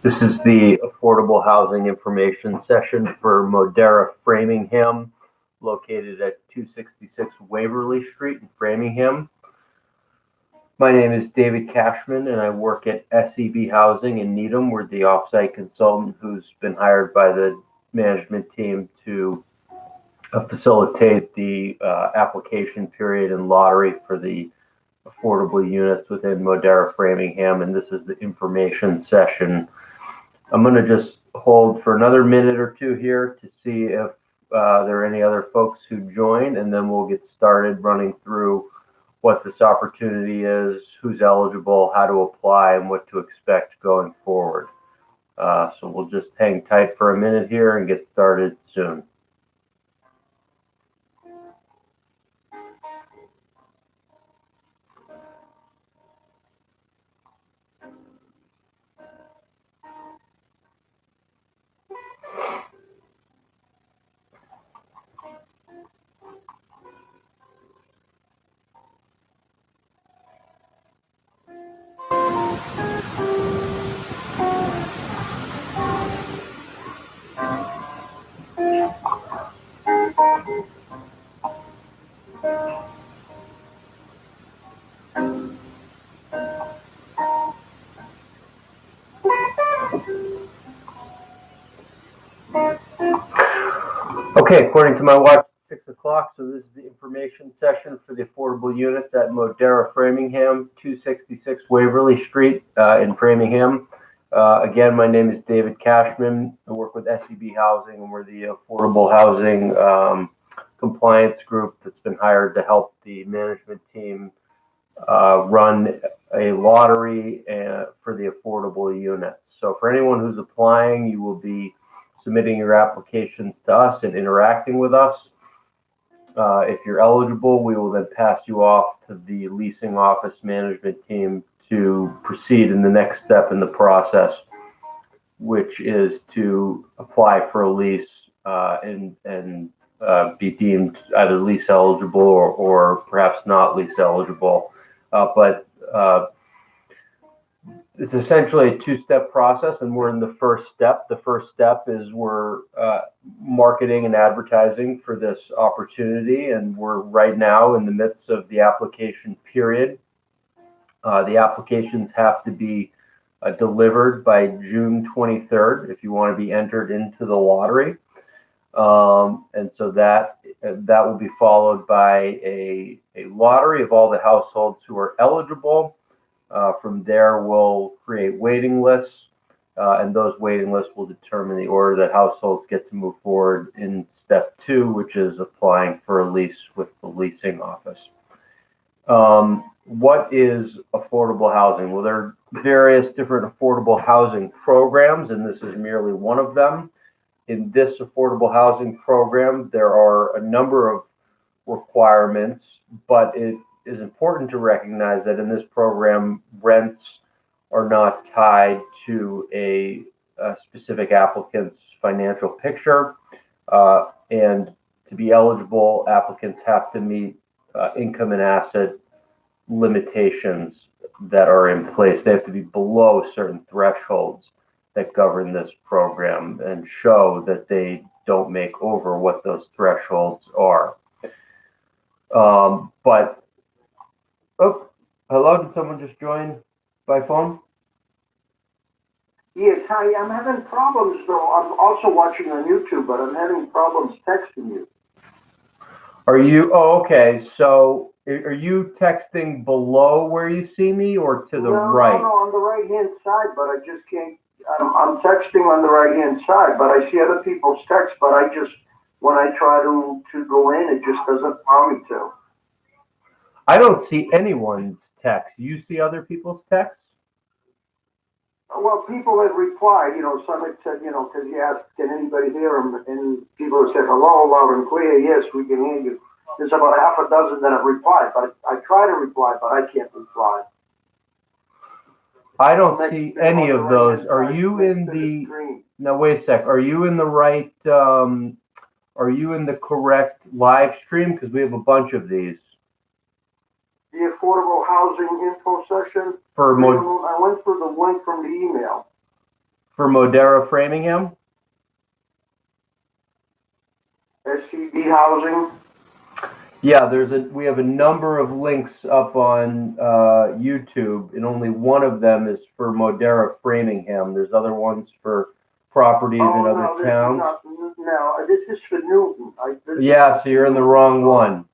This is the affordable housing information session for Modera, Framingham, located at 266 Waverly Street in Framingham. My name is David Cashman, and I work at SEB Housing in Needham. We're the offsite consultant who's been hired by the management team to facilitate the application period and lottery for the affordable units within Modera, Framingham, and this is the information session. I'm going to just hold for another minute or two here to see if there are any other folks who join, and then we'll get started running through what this opportunity is, who's eligible, how to apply, and what to expect going forward. So we'll just hang tight for a minute here and get started soon. Okay, according to my watch, it's 6 o'clock, so this is the information session for the affordable units at Modera, Framingham, 266 Waverly Street in Framingham. Again, my name is David Cashman. I work with SEB Housing, and we're the affordable housing compliance group that's been hired to help the management team run a lottery for the affordable units. So for anyone who's applying, you will be submitting your applications to us and interacting with us. If you're eligible, we will then pass you off to the leasing office management team to proceed in the next step in the process, which is to apply for a lease and be deemed either lease eligible or perhaps not lease eligible. But it's essentially a two-step process, and we're in the first step. The first step is we're marketing and advertising for this opportunity, and we're right now in the midst of the application period. The applications have to be delivered by June 23rd if you want to be entered into the lottery. And so that will be followed by a lottery of all the households who are eligible. From there, we'll create waiting lists, and those waiting lists will determine the order that households get to move forward in step 2, which is applying for a lease with the leasing office. What is affordable housing? Well, there are various different affordable housing programs, and this is merely one of them. In this affordable housing program, there are a number of requirements, but it is important to recognize that in this program, rents are not tied to a specific applicant's financial picture. And to be eligible, applicants have to meet income and asset limitations that are in place. They have to be below certain thresholds that govern this program and show that they don't make over what those thresholds are. Hello, did someone just join by phone? Yes, hi, I'm having problems though. I'm also watching on YouTube, but I'm having problems texting you. Okay, so are you texting below where you see me or to the right? No, on the right-hand side, but I just can't, I'm texting on the right-hand side, but I see other people's text, but when I try to go in, it just doesn't allow me to. I don't see anyone's text. You see other people's texts? Well, people have replied, some have said, because you asked, can anybody hear them? And people have said, hello, loud and clear, yes, we can hear you. There's about half a dozen that have replied, but I try to reply, but I can't reply. I don't see any of those. Are you in the, now wait a sec, are you in the right, are you in the correct live stream? Because we have a bunch of these. The affordable housing info session. I went through the link from the email. For Modera Framingham? SCD housing? Yeah, we have a number of links up on YouTube, and only one of them is for Modera Framingham. There's other ones for properties in other towns. No, this is for Newton. Yeah, so you're in the wrong one.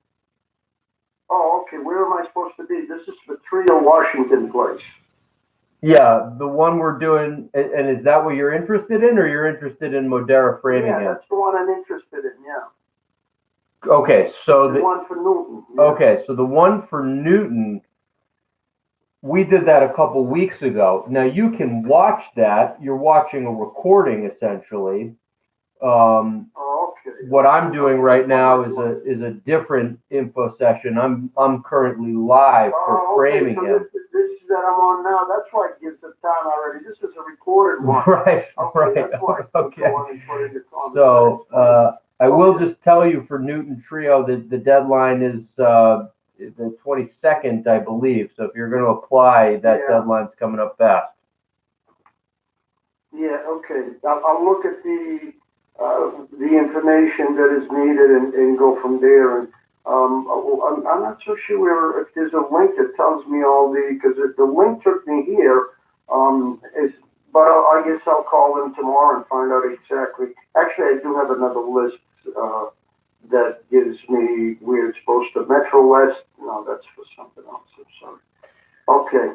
Oh, okay. Where am I supposed to be? This is for Trio Washington Place. Yeah, the one we're doing, and is that what you're interested in, or you're interested in Modera Framingham? Yeah, that's the one I'm interested in, yeah. Okay, so the one for Newton. Yeah. Okay, so the one for Newton, we did that a couple weeks ago. Now you can watch that. You're watching a recording essentially. Okay. What I'm doing right now is a different info session. I'm currently live for Framingham. So this that I'm on now, that's why it gives the time already. This is a recorded one. Right, okay, right. That's why Okay. So I will just tell you for Newton Trio that the deadline is the 22nd, I believe. So if you're going to apply, that deadline's coming up fast. Yeah, okay. I'll look at the information that is needed and go from there. And I'm not so sure if there's a link that tells me all because the link took me here. But I guess I'll call them tomorrow and find out exactly. Actually, I do have another list that gives me where it's supposed to. Metro West. No, that's for something else. I'm sorry. Okay,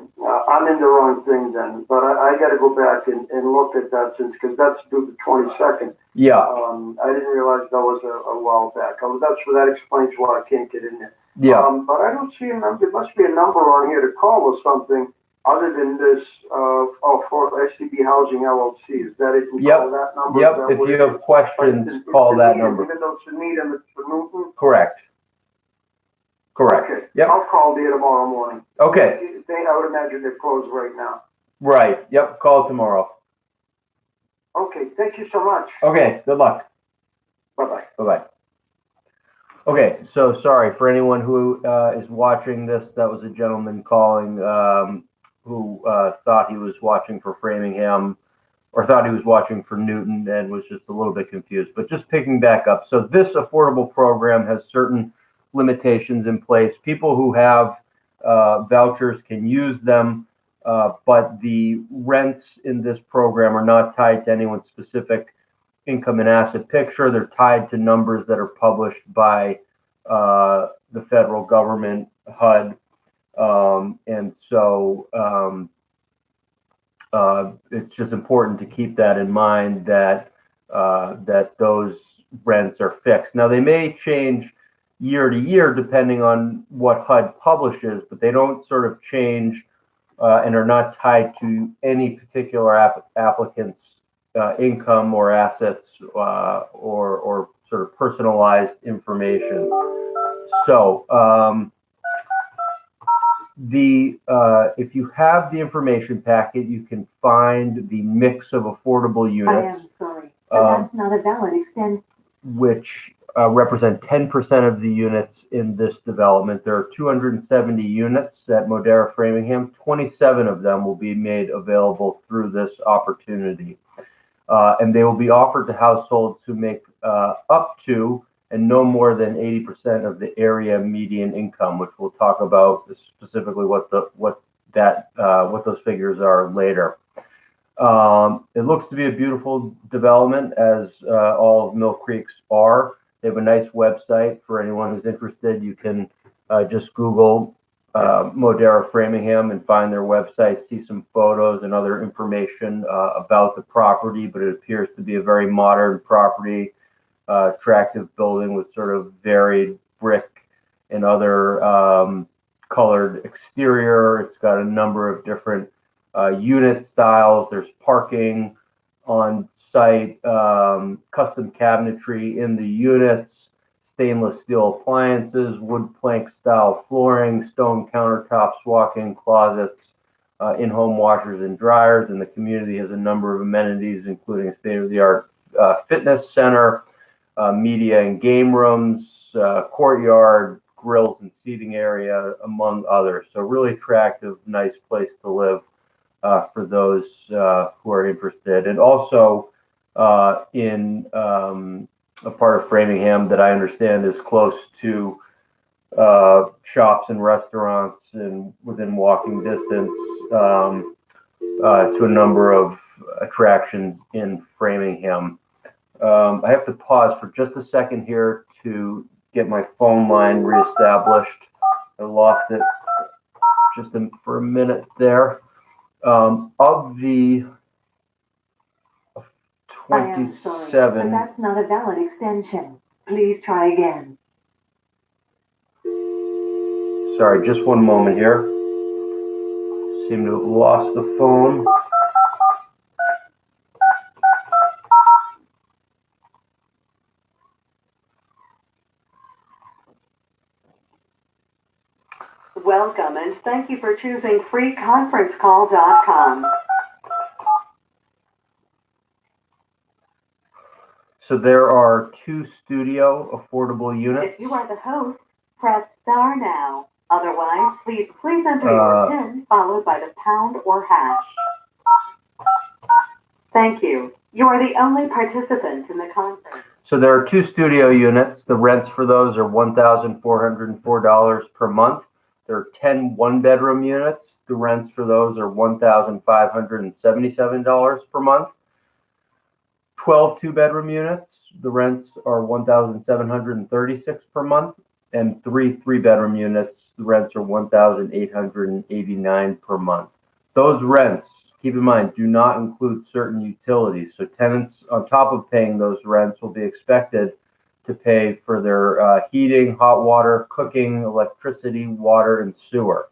I'm in the wrong thing then, but I got to go back and look at that because that's due the 22nd. Yeah. I didn't realize that was a while back. That explains why I can't get in there. Yeah. But I don't see a number. There must be a number on here to call or something other than this. For SCB Housing LLC. Is that it? Call that number? Yep. If you have questions, call that number. Even though it's for Needham, it's for Newton. Correct. Okay. Yep. I'll call there tomorrow morning. Okay. I would imagine they're closed right now. Right. Yep. Call tomorrow. Okay. Thank you so much. Okay. Good luck. Bye-bye. Bye-bye. Okay. So sorry for anyone who is watching this. That was a gentleman calling who thought he was watching for Framingham or thought he was watching for Newton and was just a little bit confused. But just picking back up. So this affordable program has certain limitations in place. People who have vouchers can use them, but the rents in this program are not tied to anyone's specific income and asset picture. They're tied to numbers that are published by the federal government, HUD. And so it's just important to keep that in mind that those rents are fixed. Now, they may change year to year depending on what HUD publishes, but they don't sort of change and are not tied to any particular applicant's income or assets or sort of personalized information. So if you have the information packet, you can find the mix of affordable units. I am sorry, but that's not a valid extent. Which represent 10% of the units in this development. There are 270 units at Modera Framingham. 27 of them will be made available through this opportunity. And they will be offered to households who make up to and no more than 80% of the area median income, which we'll talk about specifically what those figures are later. It looks to be a beautiful development, as all of Mill Creek's are. They have a nice website for anyone who's interested. You can just Google Modera Framingham and find their website, see some photos and other information about the property, but it appears to be a very modern property, attractive building with sort of varied brick and other colored exterior. It's got a number of different unit styles. There's parking on site, custom cabinetry in the units, stainless steel appliances, wood plank style flooring, stone countertops, walk-in closets, in-home washers and dryers. And the community has a number of amenities, including a state-of-the-art fitness center, media and game rooms, courtyard, grills and seating area, among others. So really attractive, nice place to live for those who are interested. And also in a part of Framingham that I understand is close to shops and restaurants and within walking distance to a number of attractions in Framingham. I have to pause for just a second here to get my phone line reestablished. I lost it for a minute there. Of the I am sorry, 27, but that's not a valid extension. Please try again. sorry, just one moment here. Seem to have lost the phone. Welcome and thank you for choosing freeconferencecall.com. So there are 2 studio affordable units. If you are the host, press star now. Otherwise, please enter your PIN followed by the pound or hash. Thank you. You are the only participant in the conference. So there are 2 studio units. The rents for those are $1,404 per month. There are 10 one-bedroom units. The rents for those are $1,577 per month. 12 two-bedroom units. The rents are $1,736 per month. And 3 three-bedroom units. The rents are $1,889 per month. Those rents, keep in mind, do not include certain utilities. So tenants, on top of paying those rents, will be expected to pay for their heating, hot water, cooking, electricity, water, and sewer.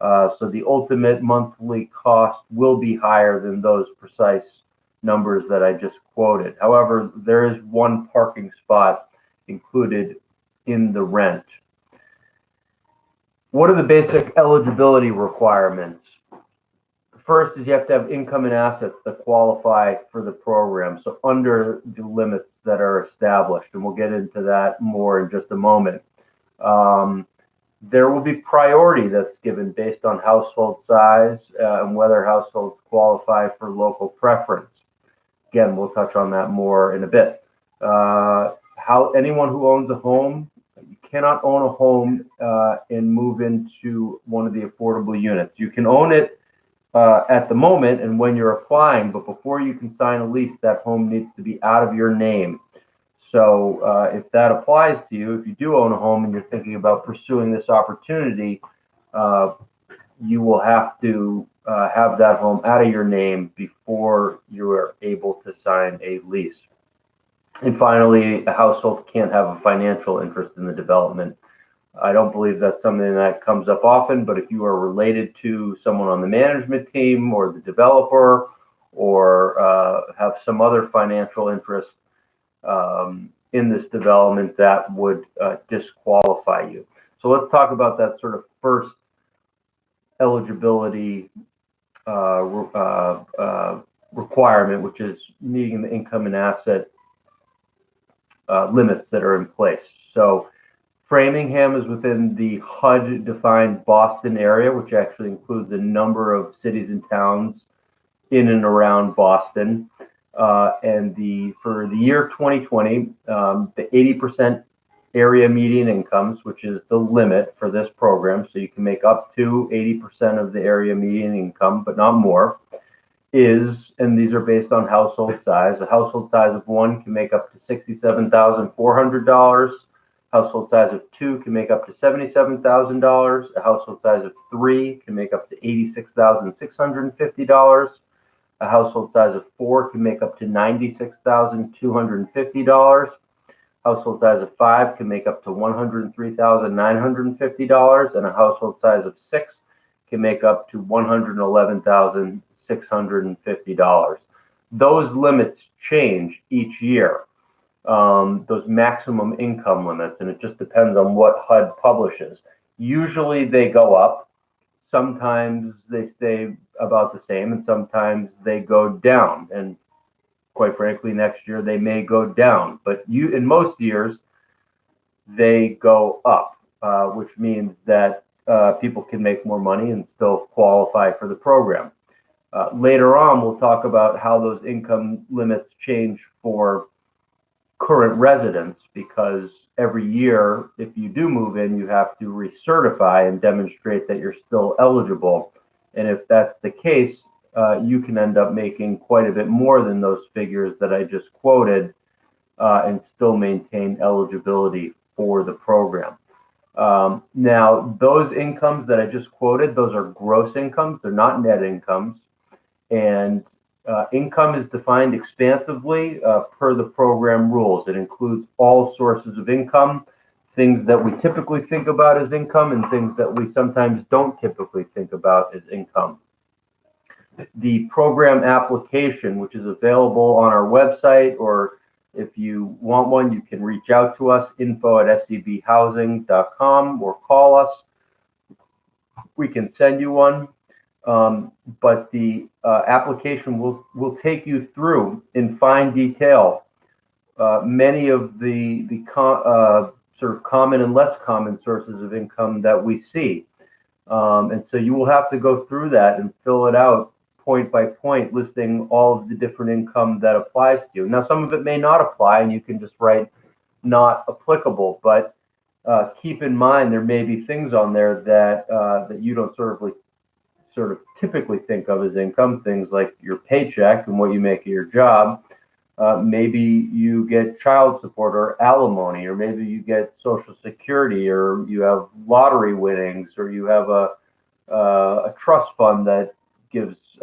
So the ultimate monthly cost will be higher than those precise numbers that I just quoted. However, there is 1 parking spot included in the rent. What are the basic eligibility requirements? First is you have to have income and assets that qualify for the program, so under the limits that are established, and we'll get into that more in just a moment. There will be priority that's given based on household size and whether households qualify for local preference. Again, we'll touch on that more in a bit. Anyone who owns a home, you cannot own a home and move into one of the affordable units. You can own it at the moment and when you're applying, but before you can sign a lease, that home needs to be out of your name. So if that applies to you, if you do own a home and you're thinking about pursuing this opportunity, you will have to have that home out of your name before you are able to sign a lease. And finally, a household can't have a financial interest in the development. I don't believe that's something that comes up often, but if you are related to someone on the management team or the developer or have some other financial interest in this development, that would disqualify you. So let's talk about that sort of first eligibility requirement, which is meeting the income and asset limits that are in place. So Framingham is within the HUD-defined Boston area, which actually includes a number of cities and towns in and around Boston. And for the year 2020, the 80% area median incomes, which is the limit for this program, so you can make up to 80% of the area median income, but not more, and these are based on household size. A household size of 1 can make up to $67,400. Household size of 2 can make up to $77,000. A household size of 3 can make up to $86,650. A household size of 4 can make up to $96,250. Household size of 5 can make up to $103,950. And a household size of 6 can make up to $111,650. Those limits change each year. Those maximum income limits, and it just depends on what HUD publishes. Usually they go up. Sometimes they stay about the same, and sometimes they go down. And quite frankly, next year they may go down. But in most years, they go up, which means that people can make more money and still qualify for the program. Later on, we'll talk about how those income limits change for current residents, because every year, if you do move in, you have to recertify and demonstrate that you're still eligible. And if that's the case, you can end up making quite a bit more than those figures that I just quoted, and still maintain eligibility for the program. Now, those incomes that I just quoted, those are gross incomes. They're not net incomes. And income is defined expansively per the program rules. It includes all sources of income, things that we typically think about as income and things that we sometimes don't typically think about as income. The program application, which is available on our website, or if you want one, you can reach out to us, info@sebhousing.com, or call us. We can send you one. But the application will take you through in fine detail many of the sort of common and less common sources of income that we see. And so you will have to go through that and fill it out point by point, listing all of the different income that applies to you. Now, some of it may not apply, and you can just write not applicable, but keep in mind there may be things on there that that you don't sort of typically think of as income, things like your paycheck and what you make of your job. Maybe you get child support or alimony, or maybe you get Social Security, or you have lottery winnings, or you have a trust fund that gives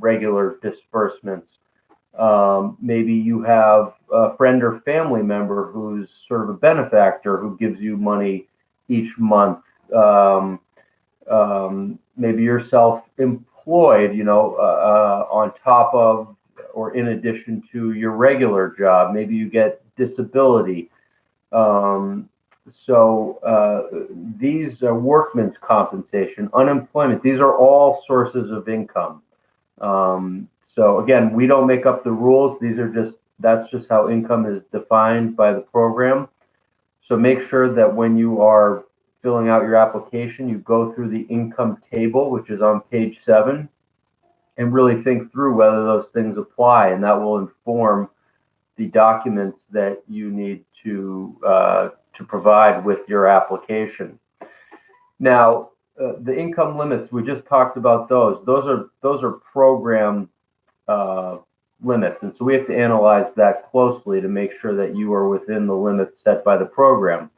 regular disbursements. Maybe you have a friend or family member who's sort of a benefactor who gives you money each month. Maybe you're self-employed, on top of or in addition to your regular job. Maybe you get disability. These are workman's compensation, unemployment. These are all sources of income. So again, we don't make up the rules. That's just how income is defined by the program. So make sure that when you are filling out your application, you go through the income table, which is on page 7, and really think through whether those things apply, and that will inform the documents that you need to provide with your application. Now, the income limits, we just talked about those. Those are program limits, and so we have to analyze that closely to make sure that you are within the limits set by the program.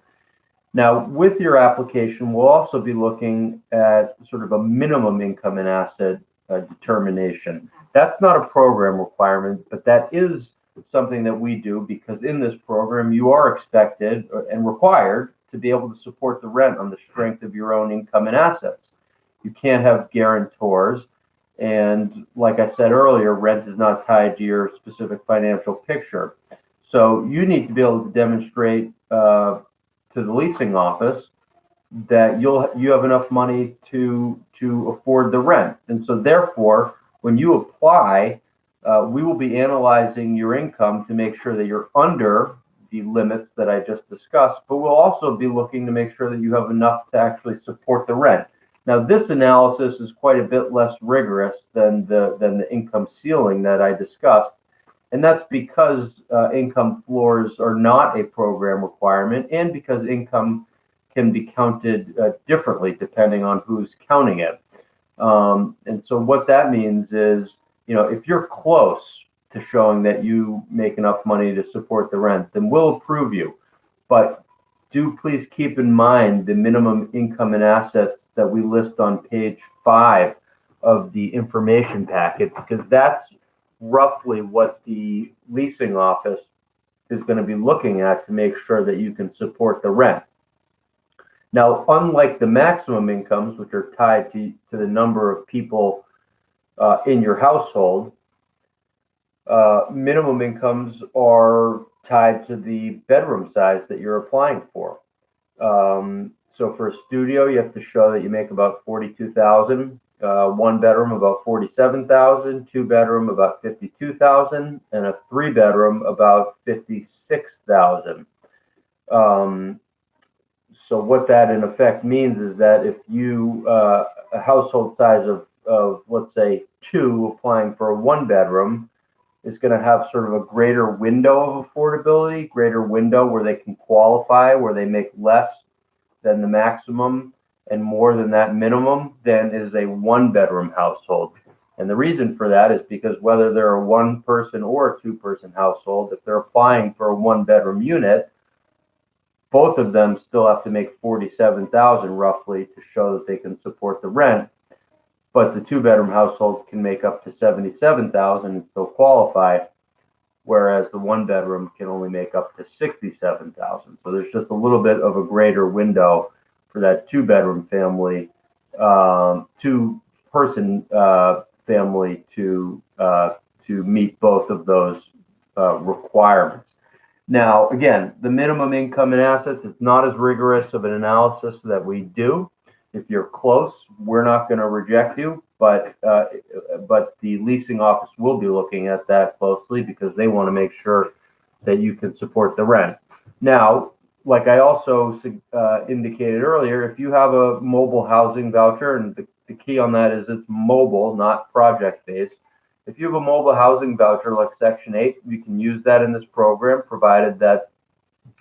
Now, with your application, we'll also be looking at sort of a minimum income and asset determination. That's not a program requirement, but that is something that we do, because in this program, you are expected and required to be able to support the rent on the strength of your own income and assets. You can't have guarantors. And like I said earlier, rent is not tied to your specific financial picture. So you need to be able to demonstrate to the leasing office that you have enough money to afford the rent. And so therefore, when you apply, we will be analyzing your income to make sure that you're under the limits that I just discussed, but we'll also be looking to make sure that you have enough to actually support the rent. Now, this analysis is quite a bit less rigorous than the income ceiling that I discussed, and that's because income floors are not a program requirement, and because income can be counted differently depending on who's counting it. And so what that means is, if you're close to showing that you make enough money to support the rent, then we'll approve you. But do please keep in mind the minimum income and assets that we list on page 5 of the information packet, because that's roughly what the leasing office is going to be looking at to make sure that you can support the rent. Now, unlike the maximum incomes, which are tied to the number of people in your household, minimum incomes are tied to the bedroom size that you're applying for. So for a studio, you have to show that you make about $42,000, one bedroom about $47,000, two bedroom about $52,000, and a three bedroom about $56,000. So what that in effect means is that if you a household size of let's say, two applying for a one bedroom is going to have sort of a greater window of affordability, greater window where they can qualify, where they make less than the maximum and more than that minimum than is a one bedroom household. And the reason for that is because whether they're a one person or a two person household, if they're applying for a one bedroom unit, both of them still have to make 47,000 roughly to show that they can support the rent. But the two bedroom household can make up to 77,000 and still qualify, whereas the one bedroom can only make up to 67,000. So there's just a little bit of a greater window for that two bedroom family, two person family to meet both of those requirements. Now, again, the minimum income and assets, it's not as rigorous of an analysis that we do. If you're close, we're not going to reject you, but the leasing office will be looking at that closely because they want to make sure that you can support the rent. Now, like I also indicated earlier, if you have a mobile housing voucher, and the key on that is it's mobile, not project-based. If you have a mobile housing voucher like Section 8, you can use that in this program, provided that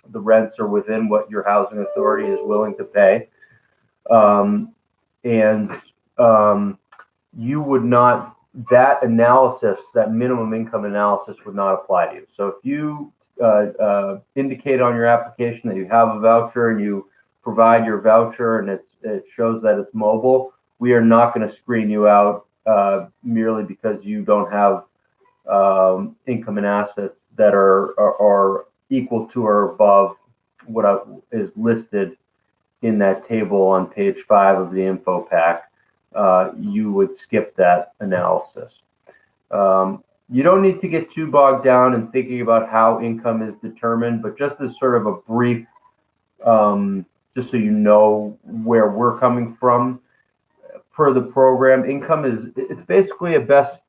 the rents are within what your housing authority is willing to pay. You would not, that analysis, that minimum income analysis would not apply to you. So if you indicate on your application that you have a voucher and you provide your voucher and it shows that it's mobile, we are not going to screen you out merely because you don't have income and assets that are equal to or above what is listed in that table on page 5 of the info pack. You would skip that analysis. You don't need to get too bogged down in thinking about how income is determined, but just as sort of a brief, just so you know where we're coming from, per the program, income it's basically a best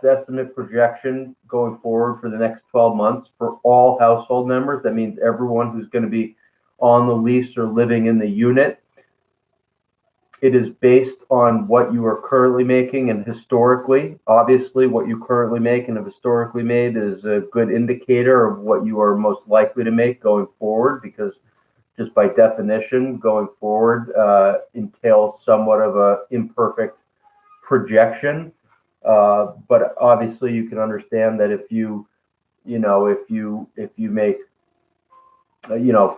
estimate projection going forward for the next 12 months for all household members. That means everyone who's going to be on the lease or living in the unit. It is based on what you are currently making and historically. Obviously, what you currently make and have historically made is a good indicator of what you are most likely to make going forward, because just by definition, going forward entails somewhat of a imperfect projection. But obviously, you can understand that if you make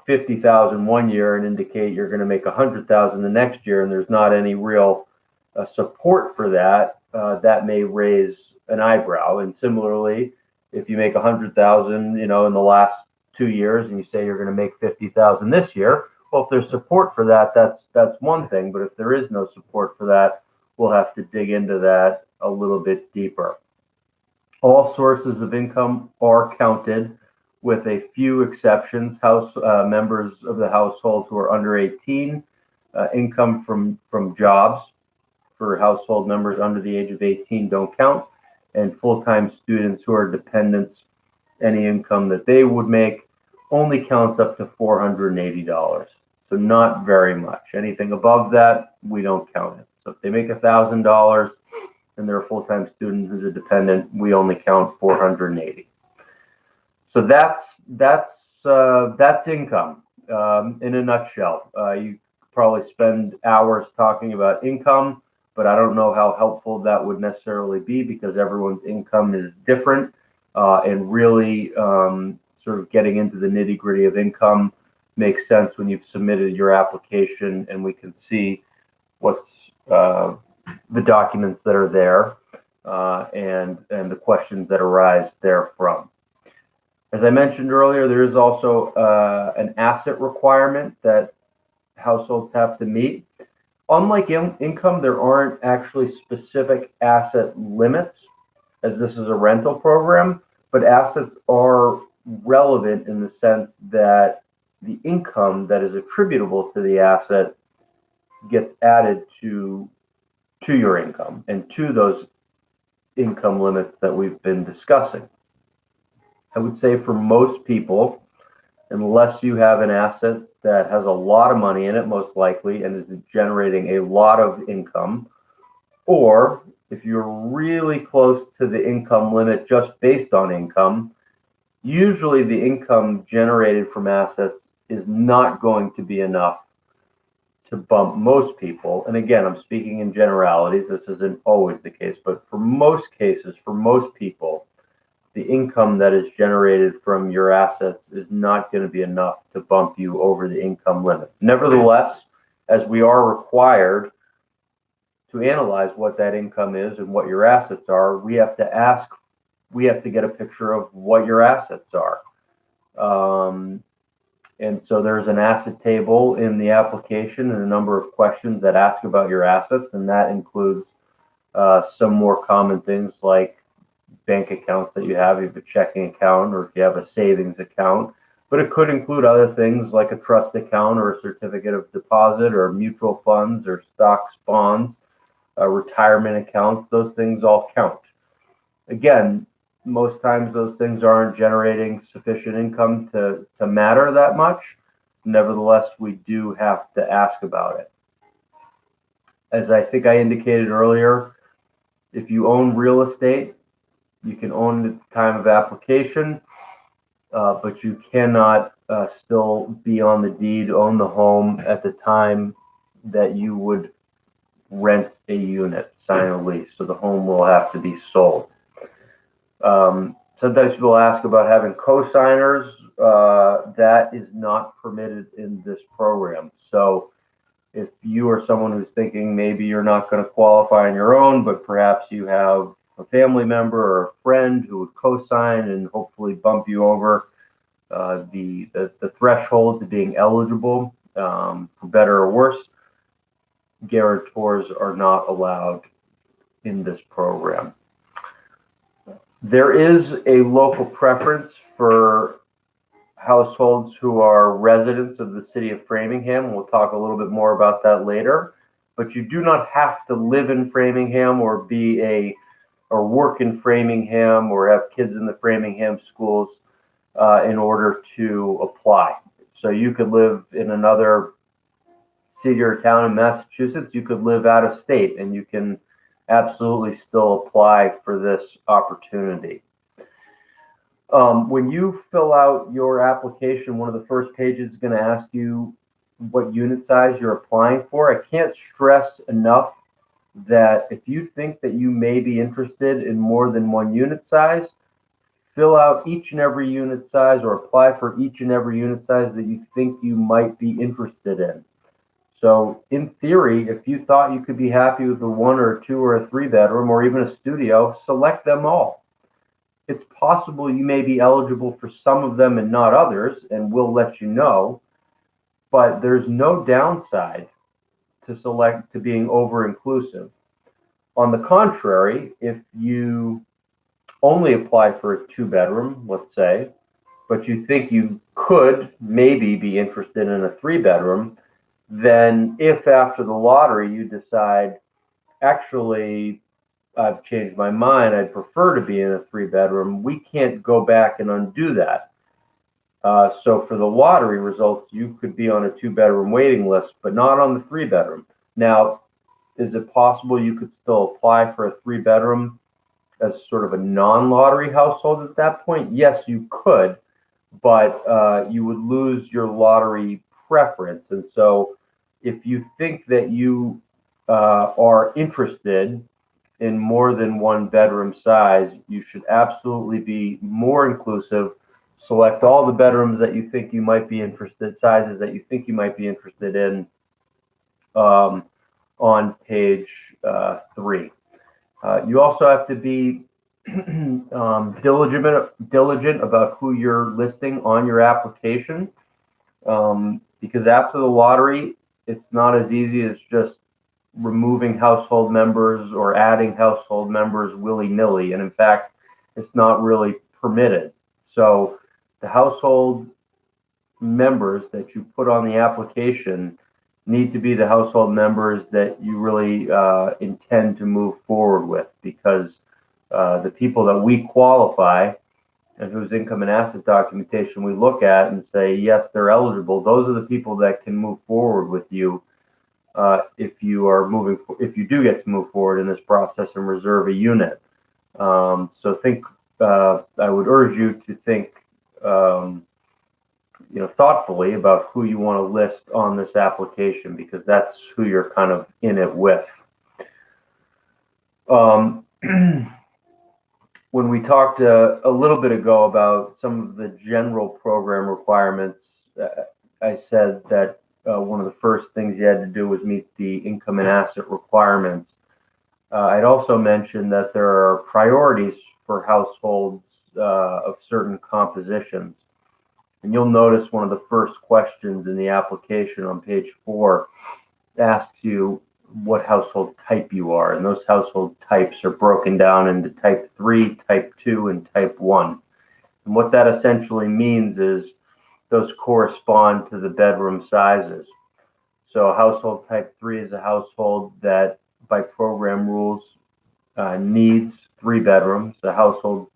50,000 one year and indicate you're going to make 100,000 the next year, and there's not any real support for that, that may raise an eyebrow. And similarly, if you make 100,000, in the last 2 years, and you say you're going to make 50,000 this year, well, if there's support for that, that's one thing. But if there is no support for that, we'll have to dig into that a little bit deeper. All sources of income are counted, with a few exceptions. Members of the household who are under 18, income from jobs for household members under the age of 18 don't count, and full-time students who are dependents, any income that they would make only counts up to $480. So not very much. Anything above that, we don't count it. So if they make $1,000 and they're a full-time student who's a dependent, we only count $480. So that's income in a nutshell. You probably spend hours talking about income, but I don't know how helpful that would necessarily be, because everyone's income is different, and really sort of getting into the nitty-gritty of income makes sense when you've submitted your application and we can see what's the documents that are there and the questions that arise therefrom. As I mentioned earlier, there is also an asset requirement that households have to meet. Unlike income, there aren't actually specific asset limits, as this is a rental program, but assets are relevant in the sense that the income that is attributable to the asset gets added to your income and to those income limits that we've been discussing. I would say for most people, unless you have an asset that has a lot of money in it, most likely, and is generating a lot of income, Or if you're really close to the income limit just based on income, usually the income generated from assets is not going to be enough to bump most people. And again, I'm speaking in generalities. This isn't always the case, but for most cases, for most people, the income that is generated from your assets is not going to be enough to bump you over the income limit. Nevertheless, as we are required to analyze what that income is and what your assets are, we have to get a picture of what your assets are. And so there's an asset table in the application and a number of questions that ask about your assets, and that includes some more common things like bank accounts that you have a checking account, or if you have a savings account. But it could include other things like a trust account or a certificate of deposit or mutual funds or stocks, bonds, retirement accounts. Those things all count. Again, most times those things aren't generating sufficient income to matter that much. Nevertheless, we do have to ask about it. As I think I indicated earlier, if you own real estate, you can own it at the time of application, but you cannot still be on the deed, own the home at the time that you would rent a unit, sign a lease. So the home will have to be sold. Sometimes people ask about having co-signers. That is not permitted in this program. So if you are someone who's thinking maybe you're not going to qualify on your own, but perhaps you have a family member or a friend who would co-sign and hopefully bump you over the threshold to being eligible, for better or worse, guarantors are not allowed in this program. There is a local preference for households who are residents of the city of Framingham. We'll talk a little bit more about that later. But you do not have to live in Framingham or work in Framingham or have kids in the Framingham schools in order to apply. So you could live in another city or town in Massachusetts. You could live out of state, and you can absolutely still apply for this opportunity. When you fill out your application, one of the first pages is going to ask you what unit size you're applying for. I can't stress enough that if you think that you may be interested in more than one unit size, fill out each and every unit size or apply for each and every unit size that you think you might be interested in. So in theory, if you thought you could be happy with a 1 or a 2 or a 3 bedroom or even a studio, select them all. It's possible you may be eligible for some of them and not others, and we'll let you know, but there's no downside to being over-inclusive. On the contrary, if you only apply for a 2 bedroom, let's say, but you think you could maybe be interested in a 3 bedroom, then if after the lottery you decide, actually, I've changed my mind, I'd prefer to be in a 3 bedroom, we can't go back and undo that. So for the lottery results, you could be on a 2 bedroom waiting list, but not on the 3 bedroom. Now, is it possible you could still apply for a 3 bedroom as sort of a non-lottery household at that point? Yes, you could, but you would lose your lottery preference. And so if you think that you are interested in more than 1 bedroom size, you should absolutely be more inclusive. Select all the bedrooms that you think you might be interested, sizes that you think you might be interested in on page 3. You also have to be diligent about who you're listing on your application, because after the lottery, it's not as easy as just removing household members or adding household members willy-nilly. And in fact, it's not really permitted. So the household members that you put on the application need to be the household members that you really intend to move forward with, because the people that we qualify and whose income and asset documentation we look at and say, yes, they're eligible, those are the people that can move forward with you if you do get to move forward in this process and reserve a unit. So I would urge you to think, thoughtfully about who you want to list on this application, because that's who you're kind of in it with. When we talked a little bit ago about some of the general program requirements, I said that one of the first things you had to do was meet the income and asset requirements. I'd also mentioned that there are priorities for households of certain compositions. And you'll notice one of the first questions in the application on page 4 asks you what household type you are. And those household types are broken down into type 3, type 2, and type 1. And what that essentially means is those correspond to the bedroom sizes. So a household type 3 is a household that by program rules needs 3 bedrooms. A household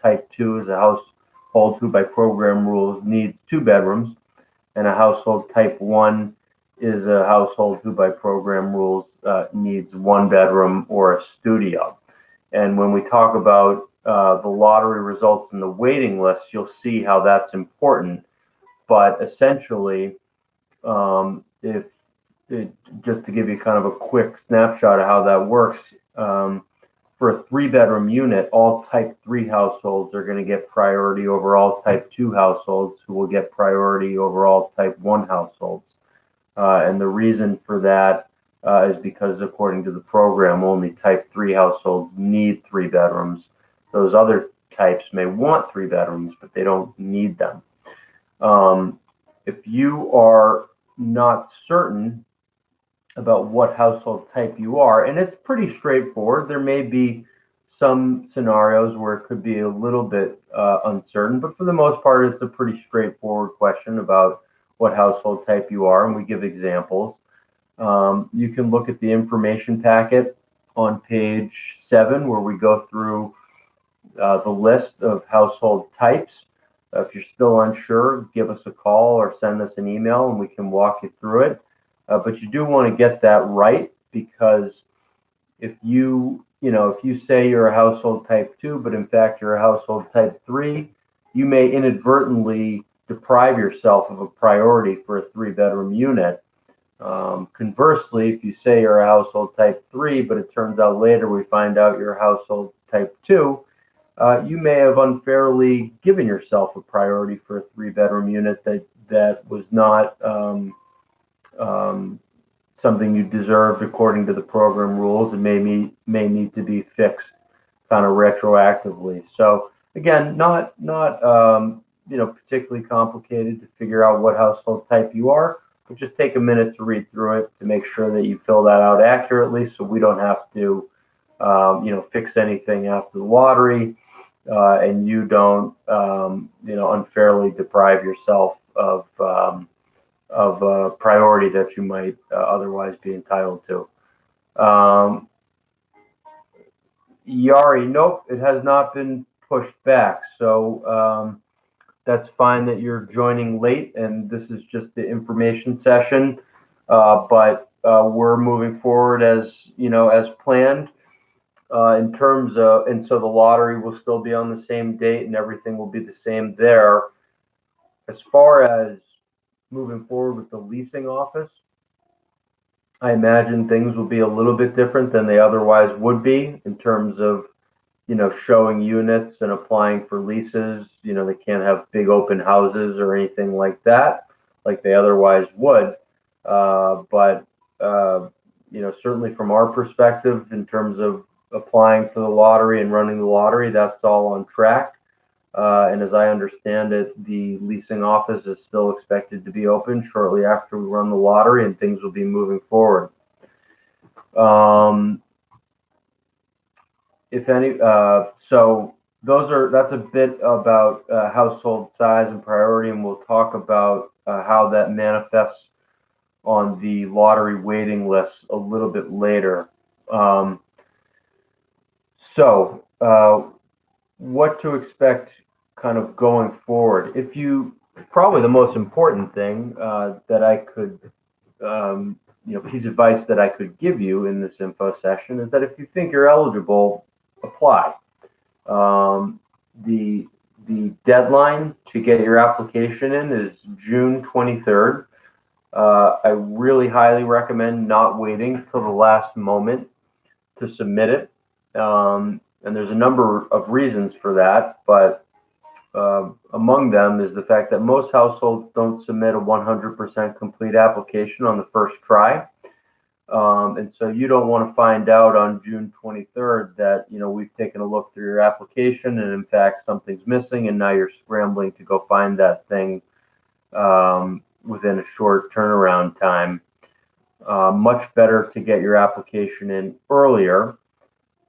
type 2 is a household who by program rules needs 2 bedrooms. And a household type 1 is a household who by program rules needs 1 bedroom or a studio. And when we talk about the lottery results in the waiting list, you'll see how that's important. But essentially, just to give you kind of a quick snapshot of how that works, for a 3-bedroom unit, all type 3 households are going to get priority over all type 2 households, who will get priority over all type 1 households. And the reason for that is because according to the program, only type 3 households need 3 bedrooms. Those other types may want 3 bedrooms, but they don't need them. If you are not certain about what household type you are, and it's pretty straightforward, there may be some scenarios where it could be a little bit uncertain, but for the most part, it's a pretty straightforward question about what household type you are, and we give examples. You can look at the information packet on page 7, where we go through the list of household types. If you're still unsure, give us a call or send us an email and we can walk you through it. But you do want to get that right, because if you say you're a household type 2, but in fact you're a household type 3, you may inadvertently deprive yourself of a priority for a 3-bedroom unit. Conversely, if you say you're a household type 3, but it turns out later we find out you're a household type 2, you may have unfairly given yourself a priority for a 3-bedroom unit that was not something you deserved according to the program rules, and may need to be fixed kind of retroactively. So again, not particularly complicated to figure out what household type you are, but just take a minute to read through it to make sure that you fill that out accurately, so we don't have to fix anything after the lottery, and you don't unfairly deprive yourself of a priority that you might otherwise be entitled to. Yari, nope, it has not been pushed back. So that's fine that you're joining late, and this is just the information session. But we're moving forward as planned in terms of, and so the lottery will still be on the same date and everything will be the same there. As far as moving forward with the leasing office, I imagine things will be a little bit different than they otherwise would be in terms of, showing units and applying for leases. They can't have big open houses or anything like that, like they otherwise would. But certainly from our perspective, in terms of applying for the lottery and running the lottery, that's all on track. And as I understand it, the leasing office is still expected to be open shortly after we run the lottery, and things will be moving forward. So that's a bit about household size and priority, and we'll talk about how that manifests on the lottery waiting list a little bit later. What to expect kind of going forward. Probably the most important thing that I could piece of advice that I could give you in this info session is that if you think you're eligible, apply. The deadline to get your application in is June 23rd. I really highly recommend not waiting till the last moment to submit it. And there's a number of reasons for that, but among them is the fact that most households don't submit a 100% complete application on the first try. And so you don't want to find out on June 23rd that, we've taken a look through your application and in fact something's missing and now you're scrambling to go find that thing within a short turnaround time. Much better to get your application in earlier.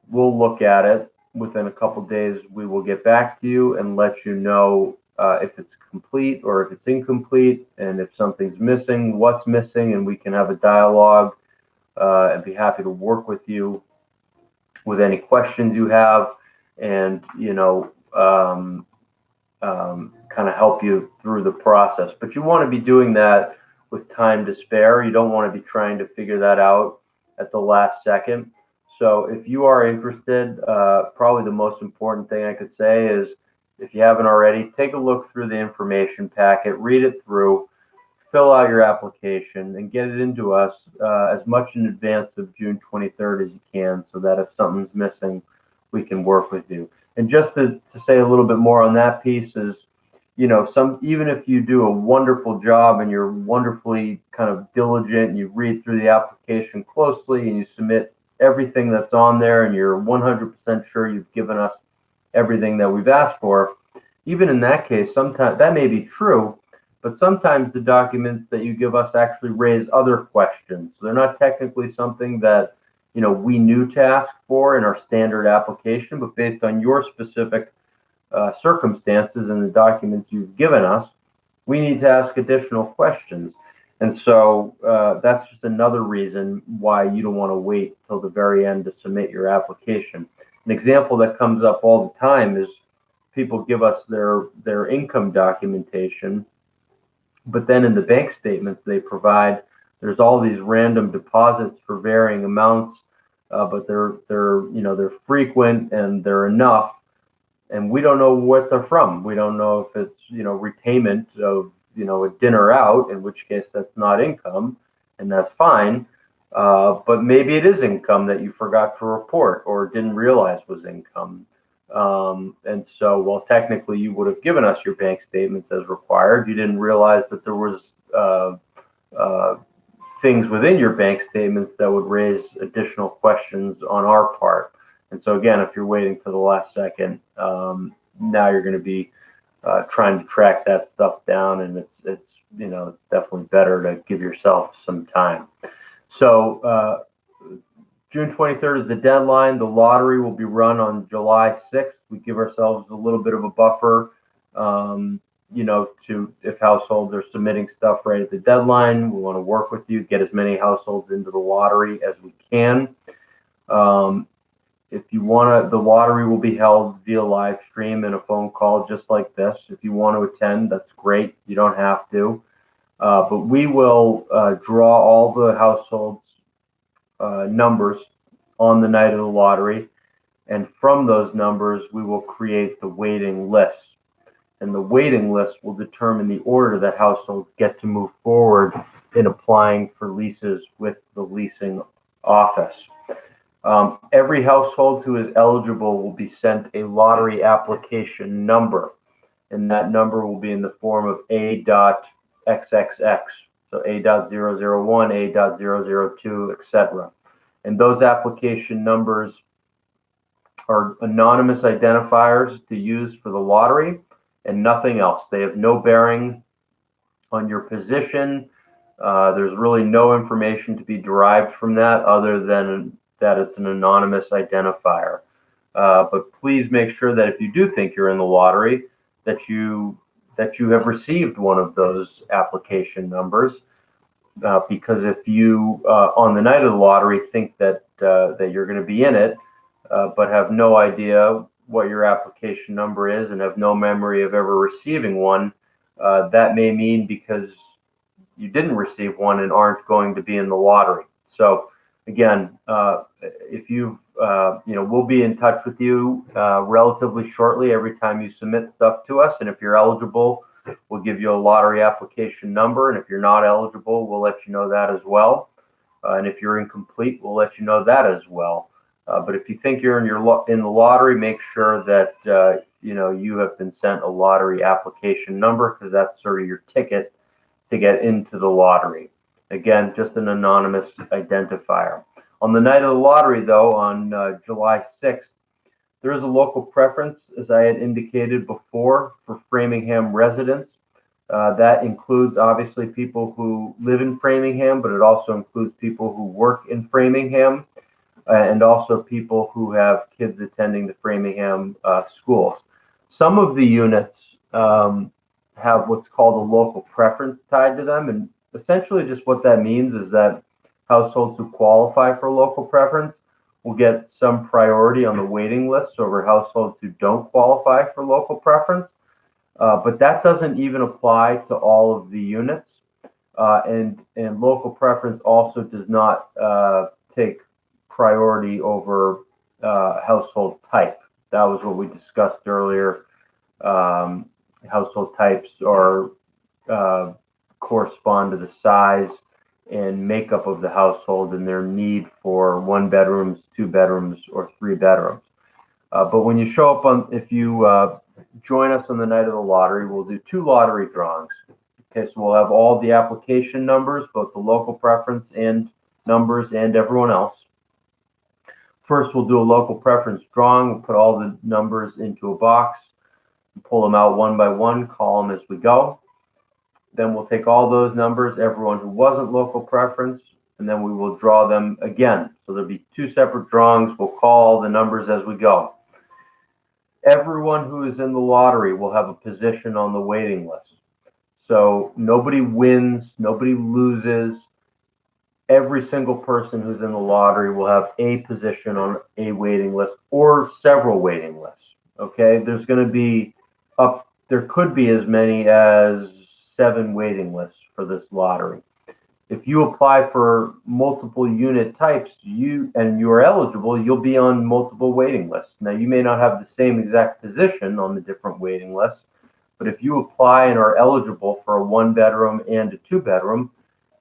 We'll look at it. Within a couple days, we will get back to you and let you know if it's complete or if it's incomplete, and if something's missing, what's missing, and we can have a dialogue and be happy to work with you with any questions you have and, kind of help you through the process. But you want to be doing that with time to spare. You don't want to be trying to figure that out at the last second. So if you are interested, probably the most important thing I could say is, if you haven't already, take a look through the information packet, read it through, fill out your application, and get it into us as much in advance of June 23rd as you can, so that if something's missing, we can work with you. And just to say a little bit more on that piece is, even if you do a wonderful job and you're wonderfully kind of diligent and you read through the application closely and you submit everything that's on there and you're 100% sure you've given us everything that we've asked for, even in that case, sometimes that may be true, but sometimes the documents that you give us actually raise other questions. So they're not technically something that, we knew to ask for in our standard application, but based on your specific circumstances and the documents you've given us, we need to ask additional questions. And so that's just another reason why you don't want to wait till the very end to submit your application. An example that comes up all the time is people give us their income documentation, but then in the bank statements they provide, there's all these random deposits for varying amounts, but they're frequent and they're enough, and we don't know what they're from. We don't know if it's repayment of a dinner out, in which case that's not income, and that's fine. But maybe it is income that you forgot to report or didn't realize was income. And so, while technically you would have given us your bank statements as required, you didn't realize that there was things within your bank statements that would raise additional questions on our part. And so again, if you're waiting for the last second, now you're going to be trying to track that stuff down, and it's definitely better to give yourself some time. So June 23rd is the deadline. The lottery will be run on July 6th. We give ourselves a little bit of a buffer, to if households are submitting stuff right at the deadline. We want to work with you, get as many households into the lottery as we can. If you want to, the lottery will be held via live stream and a phone call just like this. If you want to attend, that's great. You don't have to. But we will draw all the households' numbers on the night of the lottery. And from those numbers, we will create the waiting list. And the waiting list will determine the order that households get to move forward in applying for leases with the leasing office. Every household who is eligible will be sent a lottery application number, and that number will be in the form of A.XXX, so A.001, A.002, etc. And those application numbers are anonymous identifiers to use for the lottery and nothing else. They have no bearing on your position. There's really no information to be derived from that other than that it's an anonymous identifier. But please make sure that if you do think you're in the lottery, that you have received one of those application numbers. Because if you, on the night of the lottery, think that you're going to be in it, but have no idea what your application number is and have no memory of ever receiving one, that may mean because you didn't receive one and aren't going to be in the lottery. So again, if you've, we'll be in touch with you relatively shortly every time you submit stuff to us. And if you're eligible, we'll give you a lottery application number. And if you're not eligible, we'll let you know that as well. And if you're incomplete, we'll let you know that as well. But if you think you're in the lottery, make sure that you have been sent a lottery application number, because that's sort of your ticket to get into the lottery. Again, just an anonymous identifier. On the night of the lottery, though, on July 6th, there is a local preference, as I had indicated before, for Framingham residents. That includes, obviously, people who live in Framingham, but it also includes people who work in Framingham, and also people who have kids attending the Framingham schools. Some of the units have what's called a local preference tied to them, and essentially just what that means is that households who qualify for local preference will get some priority on the waiting list over households who don't qualify for local preference. But that doesn't even apply to all of the units. And local preference also does not take priority over household type. That was what we discussed earlier. Household types are correspond to the size and makeup of the household and their need for 1 bedrooms, 2 bedrooms, or 3 bedrooms. But when you show up if you join us on the night of the lottery, we'll do 2 lottery drawings. Okay, so we'll have all the application numbers, both the local preference and numbers and everyone else. First, we'll do a local preference drawing. We'll put all the numbers into a box, pull them out one by one, call them as we go. Then we'll take all those numbers, everyone who wasn't local preference, and then we will draw them again. So there'll be 2 separate drawings. We'll call the numbers as we go. Everyone who is in the lottery will have a position on the waiting list. So nobody wins, nobody loses. Every single person who's in the lottery will have a position on a waiting list or several waiting lists. Okay, there's going to be there could be as many as 7 waiting lists for this lottery. If you apply for multiple unit types, you are eligible, you'll be on multiple waiting lists. Now, you may not have the same exact position on the different waiting lists, but if you apply and are eligible for a 1-bedroom and a 2-bedroom,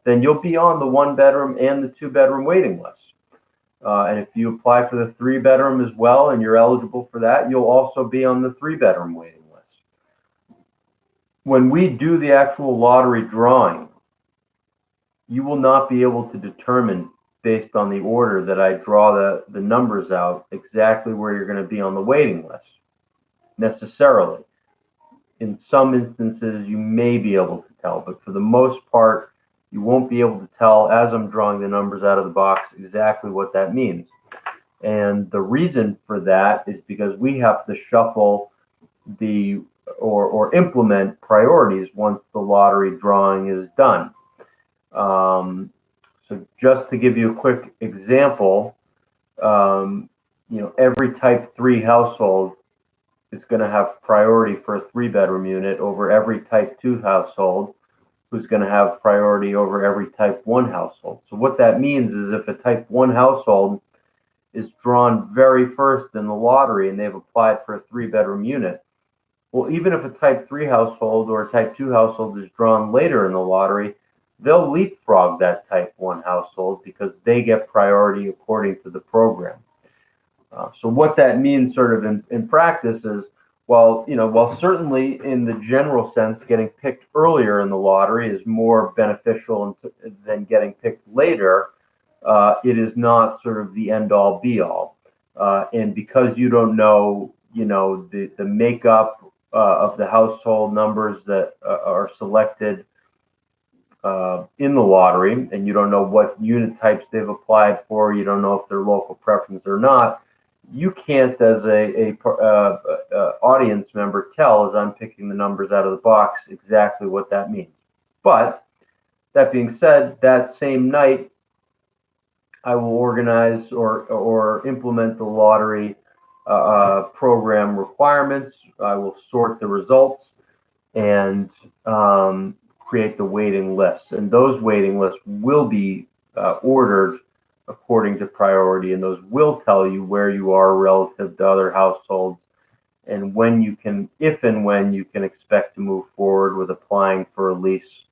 then you'll be on the 1-bedroom and the 2-bedroom waiting list. And if you apply for the 3-bedroom as well and you're eligible for that, you'll also be on the 3-bedroom waiting list. When we do the actual lottery drawing, you will not be able to determine, based on the order that I draw the numbers out, exactly where you're going to be on the waiting list, necessarily. In some instances, you may be able to tell, but for the most part, you won't be able to tell, as I'm drawing the numbers out of the box, exactly what that means. And the reason for that is because we have to shuffle or implement priorities once the lottery drawing is done. So just to give you a quick example, every type 3 household is going to have priority for a 3-bedroom unit over every type 2 household, who's going to have priority over every type 1 household. So what that means is if a type 1 household is drawn very first in the lottery and they've applied for a 3-bedroom unit, well, even if a type 3 household or a type 2 household is drawn later in the lottery, they'll leapfrog that type 1 household because they get priority according to the program. So what that means sort of in practice is, while certainly in the general sense, getting picked earlier in the lottery is more beneficial than getting picked later, it is not sort of the end-all be-all. And because you don't know, the makeup of the household numbers that are selected in the lottery, and you don't know what unit types they've applied for, you don't know if they're local preference or not, you can't, as a audience member, tell, as I'm picking the numbers out of the box, exactly what that means. But that being said, that same night, I will organize or implement the lottery program requirements. I will sort the results, and create the waiting lists. And those waiting lists will be ordered according to priority, and those will tell you where you are relative to other households and when you can, if and when you can expect to move forward with applying for a lease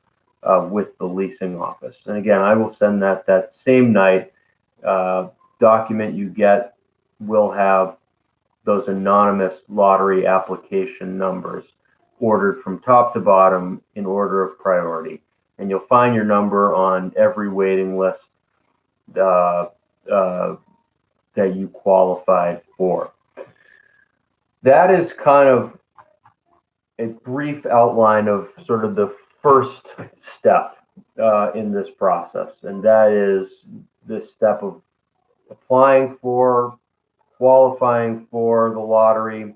with the leasing office. And again, I will send that same night. Document you get will have those anonymous lottery application numbers ordered from top to bottom in order of priority. And you'll find your number on every waiting list that you qualified for. That is kind of a brief outline of sort of the first step in this process, and that is this step of applying for, qualifying for the lottery,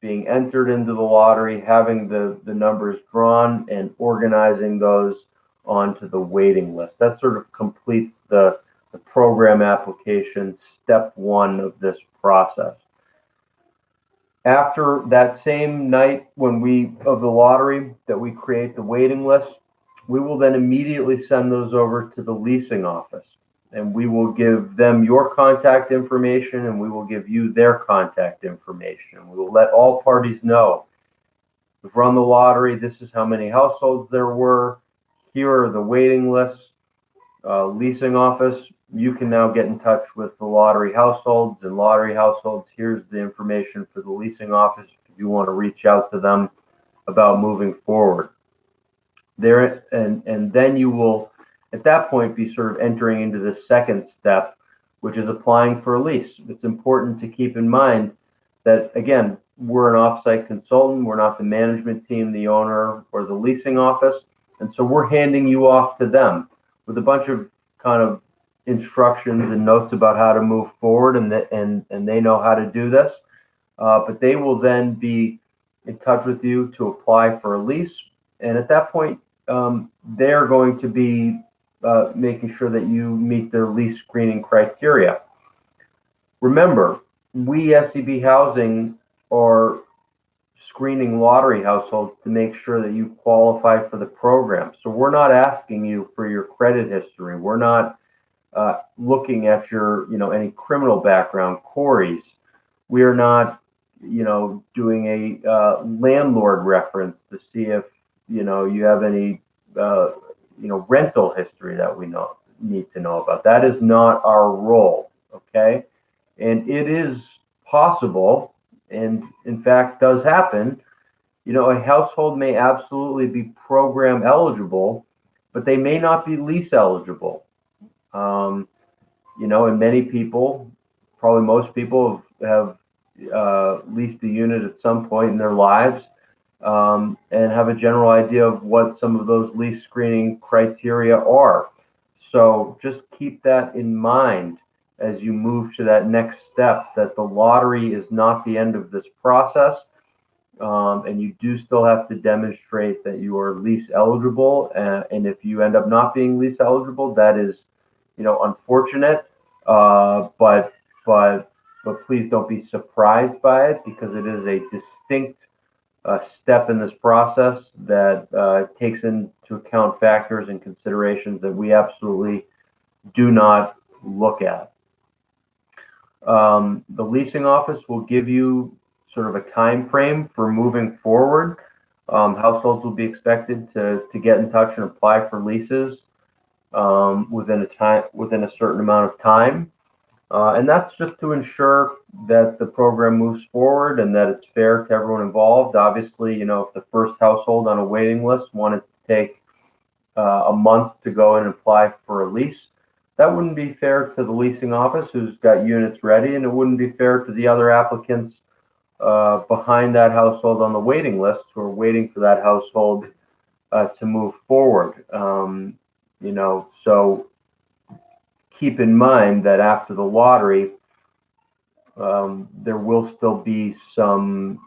being entered into the lottery, having the numbers drawn, and organizing those onto the waiting list. That sort of completes the program application, step one of this process. After that same night of the lottery that we create the waiting list, we will then immediately send those over to the leasing office. And we will give them your contact information, and we will give you their contact information. We will let all parties know. We've run the lottery. This is how many households there were. Here are the waiting lists. Leasing office, you can now get in touch with the lottery households, and lottery households, here's the information for the leasing office if you want to reach out to them about moving forward. There, and then you will, at that point, be sort of entering into the second step, which is applying for a lease. It's important to keep in mind that, again, we're an offsite consultant. We're not the management team, the owner, or the leasing office. And so we're handing you off to them with a bunch of kind of instructions and notes about how to move forward, and they know how to do this. But they will then be in touch with you to apply for a lease. And at that point, they're going to be making sure that you meet their lease screening criteria. Remember, we SEB Housing are screening lottery households to make sure that you qualify for the program. So we're not asking you for your credit history. We're not looking at your, any criminal background, queries. We are not, doing a landlord reference to see if, you have any, rental history that we need to know about. That is not our role, okay? And it is possible, and in fact does happen, a household may absolutely be program eligible, but they may not be lease eligible. And many people, probably most people, have leased a unit at some point in their lives, and have a general idea of what some of those lease screening criteria are. So just keep that in mind as you move to that next step, that the lottery is not the end of this process. And you do still have to demonstrate that you are lease eligible. And if you end up not being lease eligible, that is, unfortunate. But please don't be surprised by it, because it is a distinct step in this process that takes into account factors and considerations that we absolutely do not look at. The leasing office will give you sort of a time frame for moving forward. Households will be expected to get in touch and apply for leases within a certain amount of time. And that's just to ensure that the program moves forward and that it's fair to everyone involved. Obviously, if the first household on a waiting list wanted to take a month to go and apply for a lease, that wouldn't be fair to the leasing office who's got units ready, and it wouldn't be fair to the other applicants behind that household on the waiting list who are waiting for that household to move forward. So keep in mind that after the lottery, there will still be some,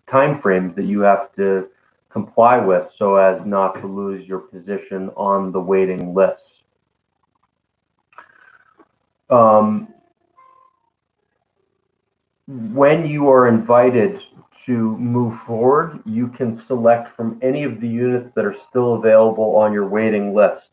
time frames that you have to comply with so as not to lose your position on the waiting list. When you are invited to move forward, you can select from any of the units that are still available on your waiting list.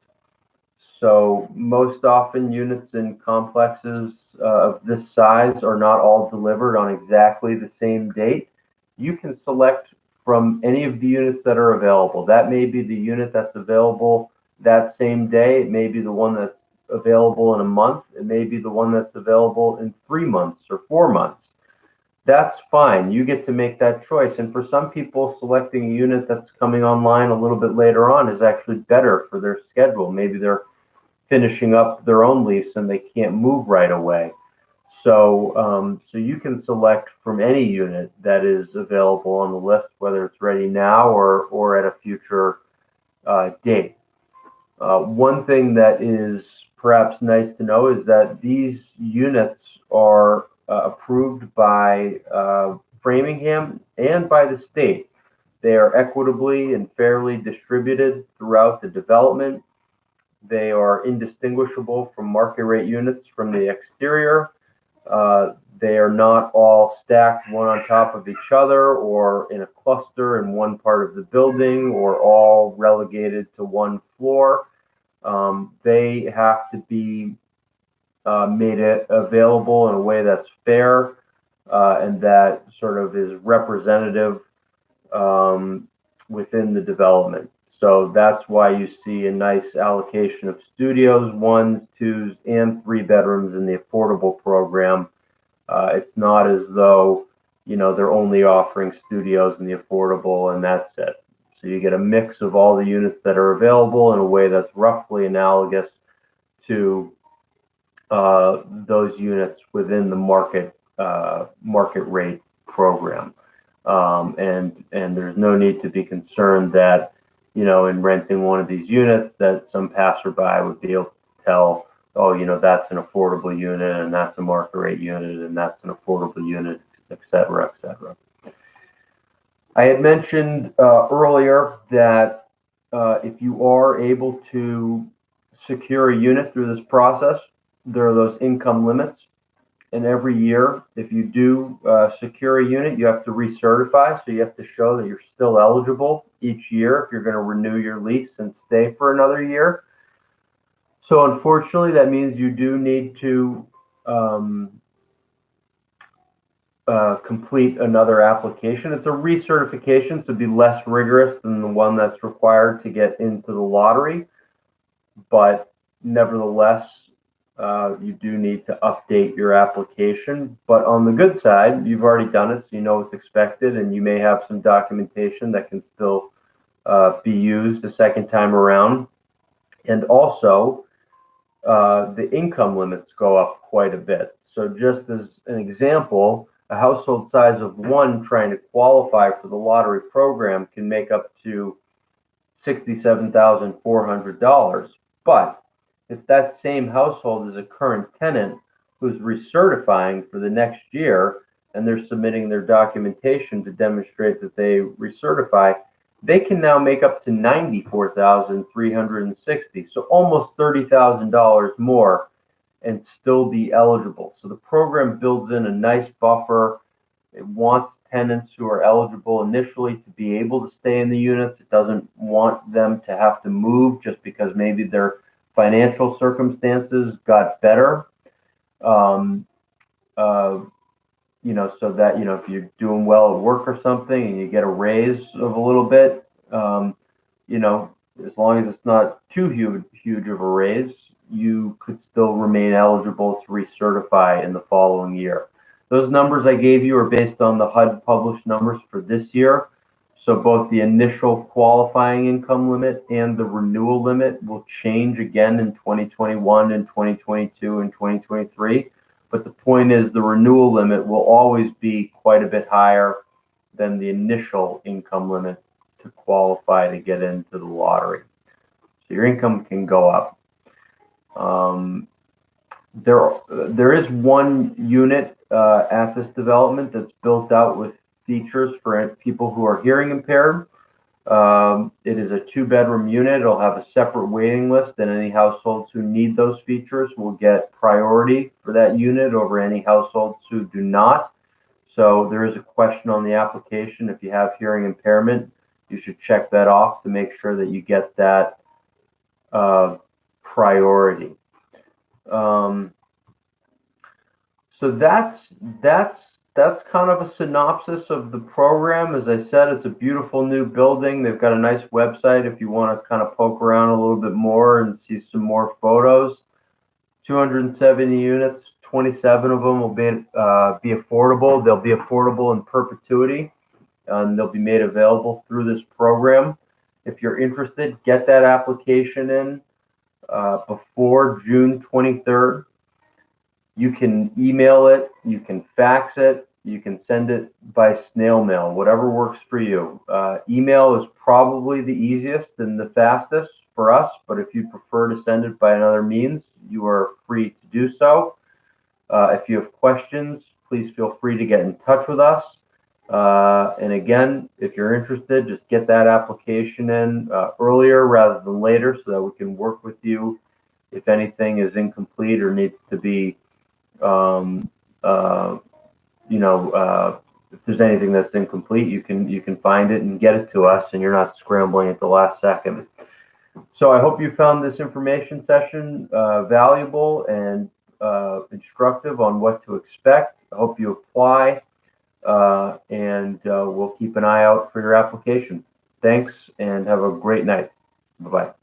So most often units in complexes of this size are not all delivered on exactly the same date. You can select from any of the units that are available. That may be the unit that's available that same day. It may be the one that's available in a month. It may be the one that's available in 3 months or 4 months. That's fine. You get to make that choice. And for some people, selecting a unit that's coming online a little bit later on is actually better for their schedule. Maybe they're finishing up their own lease and they can't move right away. So you can select from any unit that is available on the list, whether it's ready now or at a future date. One thing that is perhaps nice to know is that these units are approved by Framingham and by the state. They are equitably and fairly distributed throughout the development. They are indistinguishable from market rate units from the exterior. They are not all stacked one on top of each other or in a cluster in one part of the building or all relegated to one floor. They have to be made available in a way that's fair and that sort of is representative within the development. So that's why you see a nice allocation of studios, 1s, 2s, and 3 bedrooms in the affordable program. It's not as though, they're only offering studios in the affordable and that's it. So you get a mix of all the units that are available in a way that's roughly analogous to those units within the market rate program. And there's no need to be concerned that, in renting one of these units that some passerby would be able to tell, oh, that's an affordable unit and that's a market rate unit and that's an affordable unit, et cetera, et cetera. I had mentioned earlier that if you are able to secure a unit through this process, there are those income limits. And every year, if you do secure a unit, you have to recertify. So you have to show that you're still eligible each year if you're going to renew your lease and stay for another year. So unfortunately, that means you do need to complete another application. It's a recertification, so be less rigorous than the one that's required to get into the lottery. But nevertheless, you do need to update your application. But on the good side, you've already done it, so you know what's expected, and you may have some documentation that can still be used a second time around. And also, the income limits go up quite a bit. So just as an example, a household size of 1 trying to qualify for the lottery program can make up to $67,400. But if that same household is a current tenant who's recertifying for the next year and they're submitting their documentation to demonstrate that they recertify, they can now make up to $94,360, so almost $30,000 more, and still be eligible. So the program builds in a nice buffer. It wants tenants who are eligible initially to be able to stay in the units. It doesn't want them to have to move just because maybe their financial circumstances got better. So that, if you're doing well at work or something and you get a raise of a little bit, as long as it's not too huge of a raise, you could still remain eligible to recertify in the following year. Those numbers I gave you are based on the HUD published numbers for this year. So both the initial qualifying income limit and the renewal limit will change again in 2021 and 2022 and 2023. But the point is the renewal limit will always be quite a bit higher than the initial income limit to qualify to get into the lottery. So your income can go up. There is one unit at this development that's built out with features for people who are hearing impaired. It is a 2-bedroom unit. It'll have a separate waiting list, and any households who need those features will get priority for that unit over any households who do not. So there is a question on the application. If you have hearing impairment, you should check that off to make sure that you get that priority. So that's kind of a synopsis of the program. As I said, it's a beautiful new building. They've got a nice website if you want to kind of poke around a little bit more and see some more photos. 270 units, 27 of them will be affordable. They'll be affordable in perpetuity, and they'll be made available through this program. If you're interested, get that application in before June 23rd. You can email it, you can fax it, you can send it by snail mail, whatever works for you. Email is probably the easiest and the fastest for us, but if you prefer to send it by another means, you are free to do so. If you have questions, please feel free to get in touch with us. And again, if you're interested, just get that application in earlier rather than later so that we can work with you if anything is incomplete or needs to be if there's anything that's incomplete, you can find it and get it to us, and you're not scrambling at the last second. So I hope you found this information session valuable and instructive on what to expect. I hope you apply, and we'll keep an eye out for your application. Thanks, and have a great night. Bye-bye.